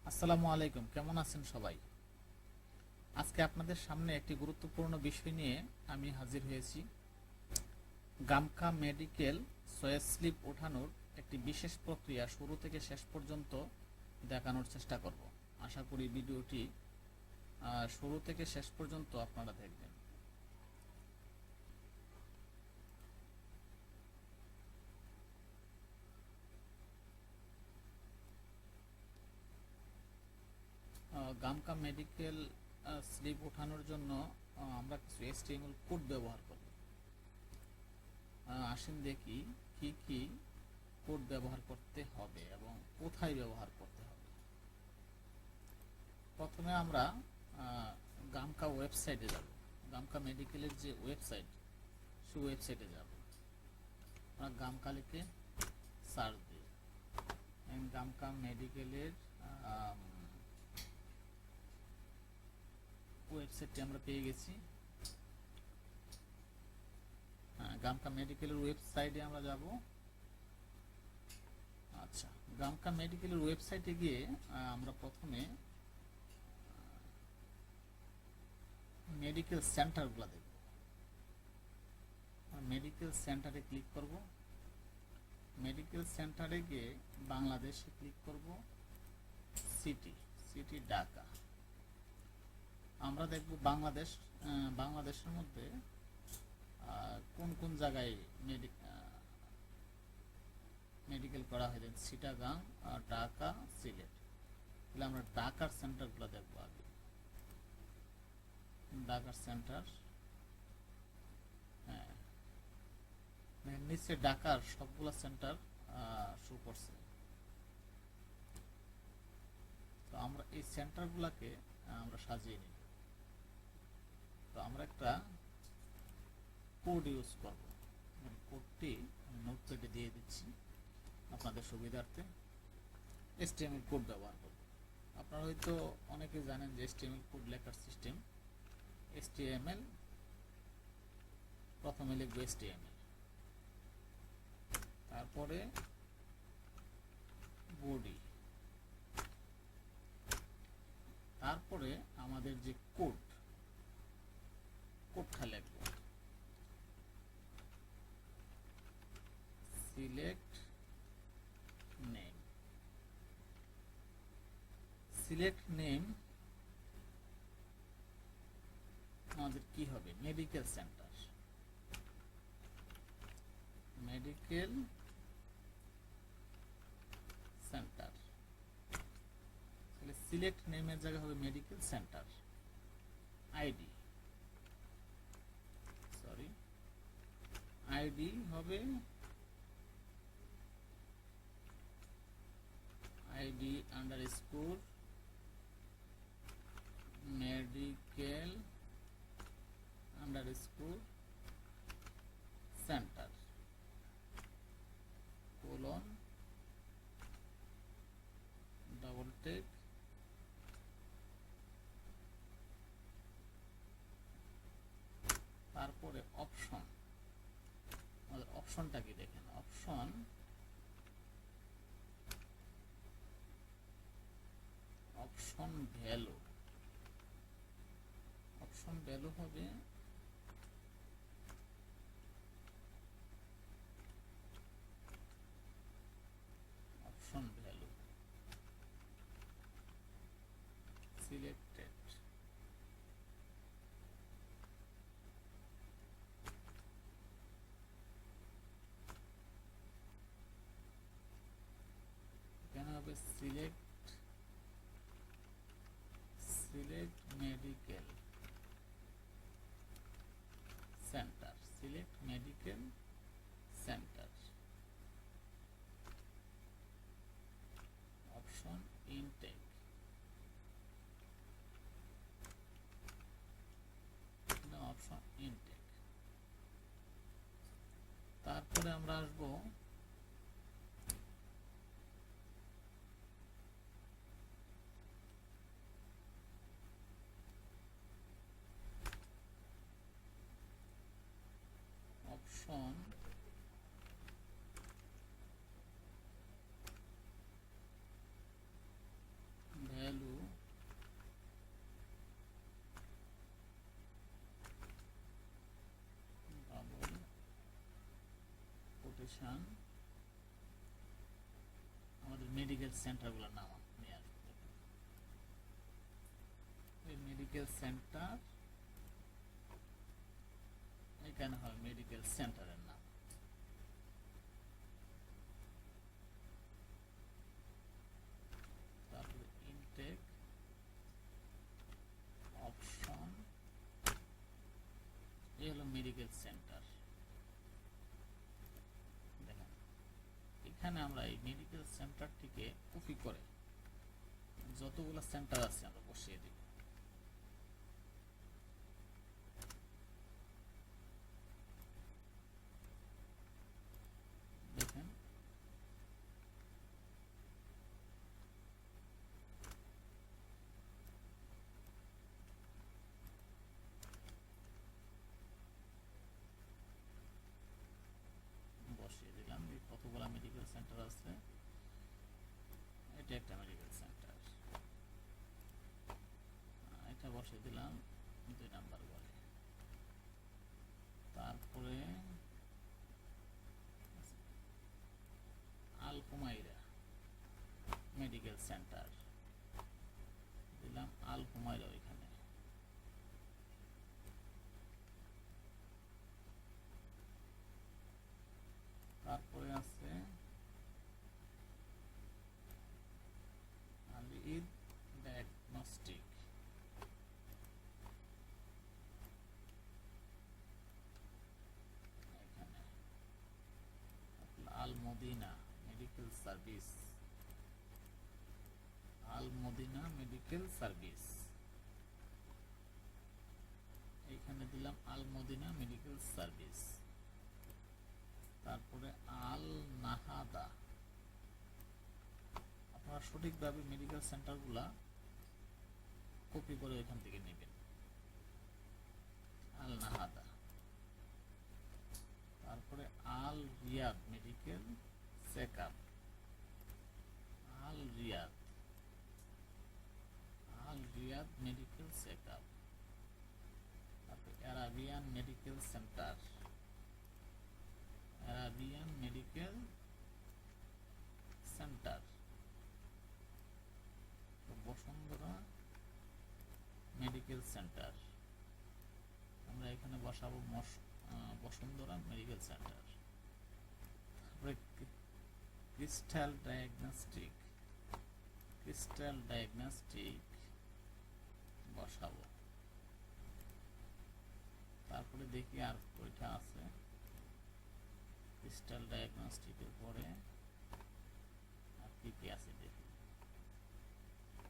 আসসালামু আলাইকুম, কেমন আছেন সবাই? আজকে আপনাদের সামনে একটি গুরুত্বপূর্ণ বিষয় নিয়ে আমি হাজির হয়েছি। গামকা মেডিকেল সয়েস স্লিপ ওঠানোর একটি বিশেষ প্রক্রিয়া শুরু থেকে শেষ পর্যন্ত দেখানোর চেষ্টা করব। আশা করি ভিডিওটি শুরু থেকে শেষ পর্যন্ত আপনারা দেখবেন। গামকা মেডিকেল স্লিপ ওঠানোর জন্য আমরা কিছু HTML কোড ব্যবহার করব। আসেন দেখি কি কি কোড ব্যবহার করতে হবে এবং কোথায় ব্যবহার করতে হবে। প্রথমে আমরা গামকা ওয়েবসাইটে যাব। গামকা মেডিকেলের যে ওয়েবসাইট, সেই ওয়েবসাইটে যাব। আমরা গামকা লিখে সার্চ দিই। গামকা মেডিকেলের ওয়েবসাইটটি আমরা পেয়ে গেছি। গামকা মেডিকেলের ওয়েবসাইটে আমরা যাব। আচ্ছা, গামকা মেডিকেলের ওয়েবসাইটে গিয়ে আমরা প্রথমে মেডিকেল সেন্টারগুলো দেখব। মেডিকেল সেন্টারে ক্লিক করব। মেডিকেল সেন্টারে গিয়ে বাংলাদেশে ক্লিক করব। সিটি ঢাকা। আমরা দেখব বাংলাদেশের মধ্যে কোন কোন জায়গায় মেডিকেল করা হয়। চিটাগাং, ঢাকা, সিলেট। তাহলে আমরা ঢাকার সেন্টারগুলো দেখবো আগে। ঢাকার সেন্টার, হ্যাঁ, নিচে ঢাকার সবগুলো সেন্টার শো করছে। তো আমরা এই সেন্টারগুলোকে আমরা সাজিয়ে নিব। তো আমরা একটা কোড ইউজ করব। কোডটি নোটপ্যাডে দিয়ে দিচ্ছি আপনাদের সুবিধার্থে। HTML কোড ব্যবহার করব। আপনারা হয়তো অনেকে জানেন যে HTML কোড লেখার সিস্টেম। HTML প্রথমে লিখব HTML, তারপরে বডি, তারপরে আমাদের যে কোডটা লিখব। সিলেক্ট নেম আমাদের কি হবে? Medical centre. তাহলে সিলেক্ট নেমের জায়গা হবে মেডিকেল সেন্টার। আইডি হবে ID medical centre colon double tech তারপরে অপশন। আমাদের অপশনটা কি দেখেন? অপশন ভ্যালু হবে অপশন ভ্যালু সিলেক্টেড। এখানে হবে select medical centre option intake. তারপরে আমরা আসবো অপশন লোকেশন আমাদের মেডিকেল সেন্টারগুলোর নাম নিয়ে আসবে। এই মেডিকেল সেন্টার এখানে হয় মেডিকেল সেন্টারের নাম। তারপরে ইনটেক অপশন, এই হলো মেডিকেল সেন্টার। দেখেন এখানে আমরা এই মেডিকেল সেন্টারটিকে কপি করে যতগুলো সেন্টার আছে আমরা বসিয়ে দিব। দেখেন বসিয়ে দিলাম কতগুলো মেডিকেল সেন্টার আছে। এটা একটা মেডিকেল সেন্টার, এটা বসিয়ে দিলাম 2 নাম্বার ঘরে। তারপরে আল হুমায়রা মেডিকেল সেন্টার দিলাম, আল হুমায়রা ওইখানে। তারপরে আছে আলী ঈদ ডায়াগনস্টিক, এখানে আল মদিনা মেডিকেল সার্ভিস, আল মদিনা মেডিকেল সার্ভিস, এইখানে দিলাম আল মদিনা মেডিকেল সার্ভিস। তারপরে আল নাহাদা, আপনারা সঠিকভাবে মেডিকেল সেন্টারগুলা কপি করে এখান থেকে নেবেন। আল নাহাদা, তারপরে আল রিয়াদ মেডিকেল চেকআপ, আল রিয়াদ, আল রিয়াদ মেডিকেল চেকআপ। তারপরে Arabian medical centre, Arabian medical centre. Bashundhara medical centre, আমরা এখানে বসাবো বসুন্ধরা মেডিকেল সেন্টার। তারপরে ক্রিস্টাল ডায়াগনস্টিক, ক্রিস্টাল ডায়াগনস্টিক বসাবো। তারপরে দেখি আর কয়টা আছে। ক্রিস্টাল ডায়াগনস্টিকের পরে আর কি কি আছে দেখি।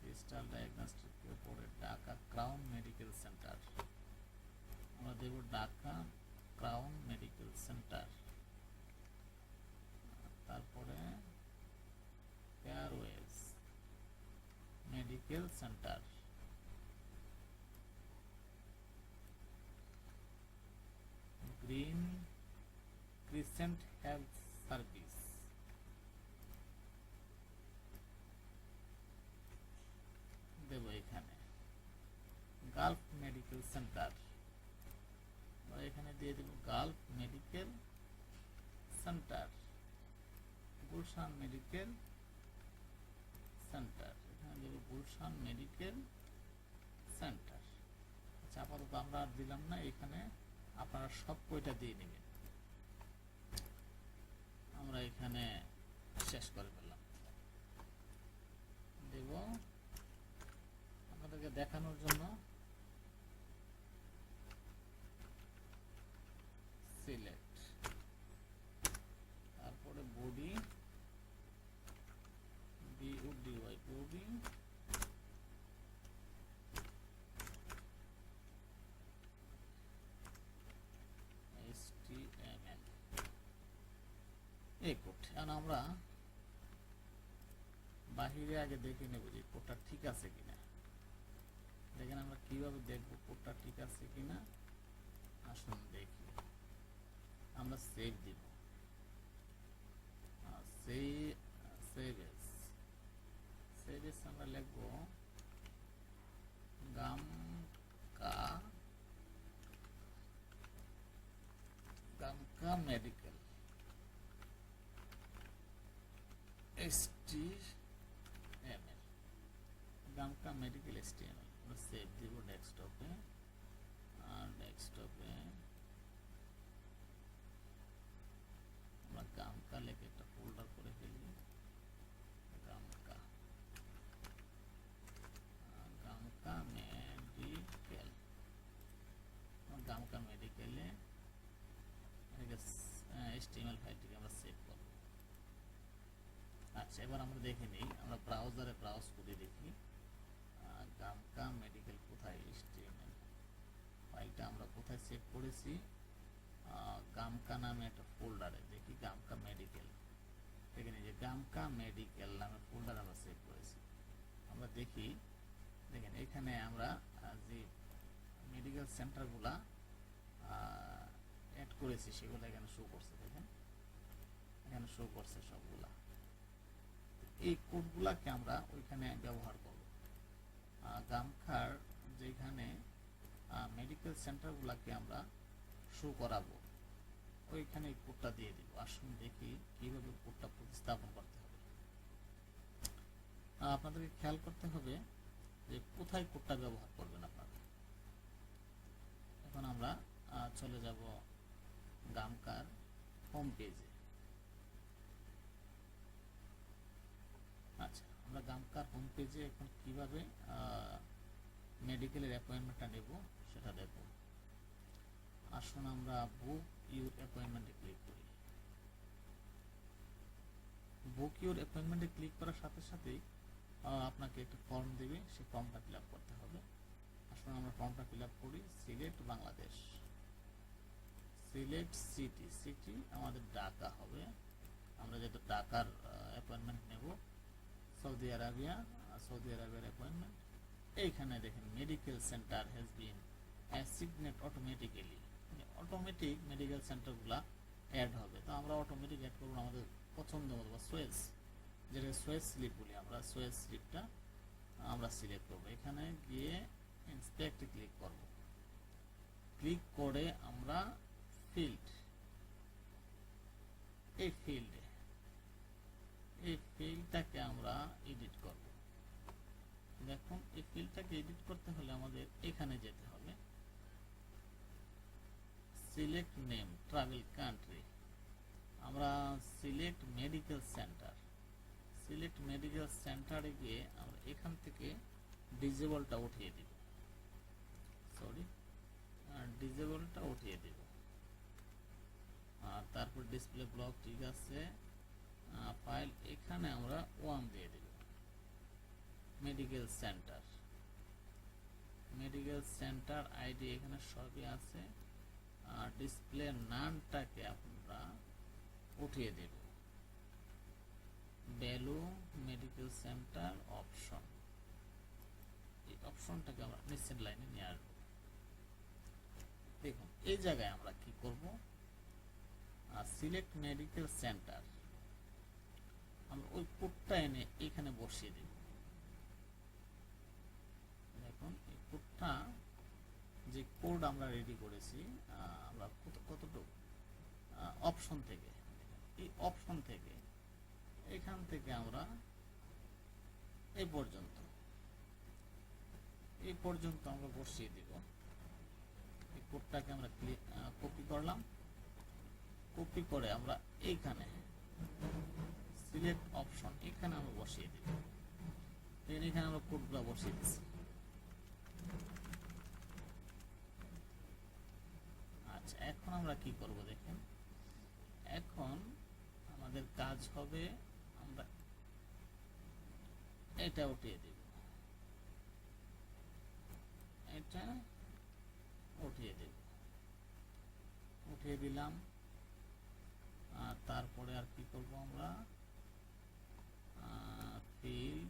ক্রিস্টাল ডায়াগনস্টিকের পরে ঢাকা ক্রাউন মেডিকেল সেন্টার, আমরা দেব ঢাকা ক্রাউন মেডিকেল সেন্টার। তারপরে airways medical centre, green crescent health service, দেব এখানে। গালফ মেডিকেল সেন্টার, এখানে দিয়ে দেব gulf medical centre. Gulshan medical centre, এখানে দেব গুলশান মেডিকেল সেন্টার। আচ্ছা, আপাতত আমরা আর দিলাম না, এখানে আপনারা সব কয়টা দিয়ে নেবেন। আমরা এখানে শেষ করে ফেললাম। দেব আপনাদেরকে দেখানোর জন্য। সিলেক্ট, তারপরে বডি, BODY বডি, HTML এই কোড। এখন আমরা বাহিরে আগে দেখে নেব যে কোডটা ঠিক আছে কিনা। দেখেন আমরা কিভাবে দেখব কোডটা ঠিক আছে কিনা। আসুন দেখি। আমরা সেভ দিব, সেভ এস আমরা লিখব গামকা মেডিকেল, HTML, গামকা মেডিকেল HTML আমরা সেভ দিব ডেস্কটপে। আর ডেস্কটপে আমরা গামকা লিখে একটা ফোল্ডার করে ফেলি, গামকা গামকা মেডিকেল, গামকা মেডিকেলে HTML ফাইলটিকে আমরা সেভ করব। আচ্ছা, এবার আমরা দেখে নিই, আমরা ব্রাউজারে ব্রাউজ করে দেখি গামকা মেডিকেল কোথায়, HTML ফাইলটা আমরা কোথায় সেভ করেছি। গামকা নামে একটা ফোল্ডারে, দেখি গামকা মেডিকেল, দেখেন যে গামকা মেডিকেল নামে ফোল্ডার আমরা সেভ করেছি। আমরা দেখি, দেখেন এখানে আমরা যে মেডিকেল সেন্টারগুলা অ্যাড করেছি সেগুলো এখানে শো করছে, দেখেন এখানে শো করছে সবগুলা। এই কোডগুলাকে আমরা ওইখানে ব্যবহার করব। গামখার যেখানে মেডিকেল সেন্টারগুলাকে আমরা শো করাবো ওইখানে এই কোডটা দিয়ে দিব। আসুন দেখি কিভাবে কোডটা প্রতিস্থাপন করতে হবে। আপনাদেরকে খেয়াল করতে হবে যে কোথায় কোডটা ব্যবহার করবেন আপনারা। এখন আমরা চলে যাব গামকার হোম পেজে। আচ্ছা, আমরা গামকার হোম পেজে এখন কিভাবে মেডিকেলের অ্যাপয়েন্টমেন্টটা নেব সেটা দেখব। আসুন আমরা বুক ইউর অ্যাপয়েন্টমেন্টে ক্লিক করি। বুক ইউর অ্যাপয়েন্টমেন্টে ক্লিক করার সাথে সাথেই আপনাকে একটা ফর্ম দেবে, সেই ফর্মটা ফিল আপ করতে হবে। আসুন আমরা ফর্মটা ফিল আপ করি। Select Bangladesh, select city, city আমাদের ঢাকা হবে। আমরা যেহেতু ঢাকার অ্যাপয়েন্টমেন্ট নেব, সৌদি আরবিয়া, সৌদি আরবিয়ার অ্যাপয়েন্টমেন্ট। এইখানে দেখেন medical centre has been assigned automatically, automatic medical সেন্টারগুলা অ্যাড হবে। তো আমরা অটোমেটিক অ্যাড করবো আমাদের পছন্দ মতো, বা সোয়েস, যেটা সোয়েস স্লিপ বলি আমরা, সোয়েস স্লিপটা আমরা সিলেক্ট করবো। এখানে গিয়ে ইন্সপেক্টে ক্লিক করব। ক্লিক করে আমরা ফিল্ড, এই ফিল্ডে, এই ফিল্ডটাকে আমরা এডিট করব। দেখুন এই ফিল্ডটাকে এডিট করতে হলে আমাদের এখানে যেতে হবে, সিলেক্ট নেম, ট্রাভেল কান্ট্রি, আমরা select medical centre, select medical সেন্টারে গিয়ে আমরা এখান থেকে ডিজেবলটা উঠিয়ে দিব, সরি ডিজেবলটা উঠিয়ে দিব। আর তারপর ডিসপ্লে ব্লক, ঠিক আছে, ফাইল এখানে আমরা 1 দিয়ে দেব। Medical centre, medical centre ID এখানে সবই আছে। আর ডিসপ্লে নামটাকে আমরা উঠিয়ে দেব, ভ্যালু মেডিকেল সেন্টার অপশন, এই অপশনটাকে আমরা নিচের লাইনে নিয়ে আসবো। দেখুন এই জায়গায় আমরা কি করব, সিলেক্ট মেডিকেল সেন্টার, আমরা ওই কোডটা এনে এখানে বসিয়ে দেব। দেখুন এই কোডটা, যে কোড আমরা রেডি করেছি, আমরা কতটুকু অপশন থেকে, এই অপশন থেকে এখান থেকে আমরা এই পর্যন্ত আমরা বসিয়ে দিব। এই কোডটাকে আমরা কপি করলাম, কপি করে আমরা এইখানে সিলেক্ট অপশন এখানে আমরা বসিয়ে দিব। এখানে আমরা কোডগুলো বসিয়ে দিচ্ছি। আচ্ছা, এখন আমরা কি করব দেখেন, এখন আমাদের কাজ হবে আমরা এটা উঠিয়ে দিব, এটা উঠিয়ে দেব, উঠিয়ে দিলাম। আর তারপরে আর কি করব আমরা, ফিল্ড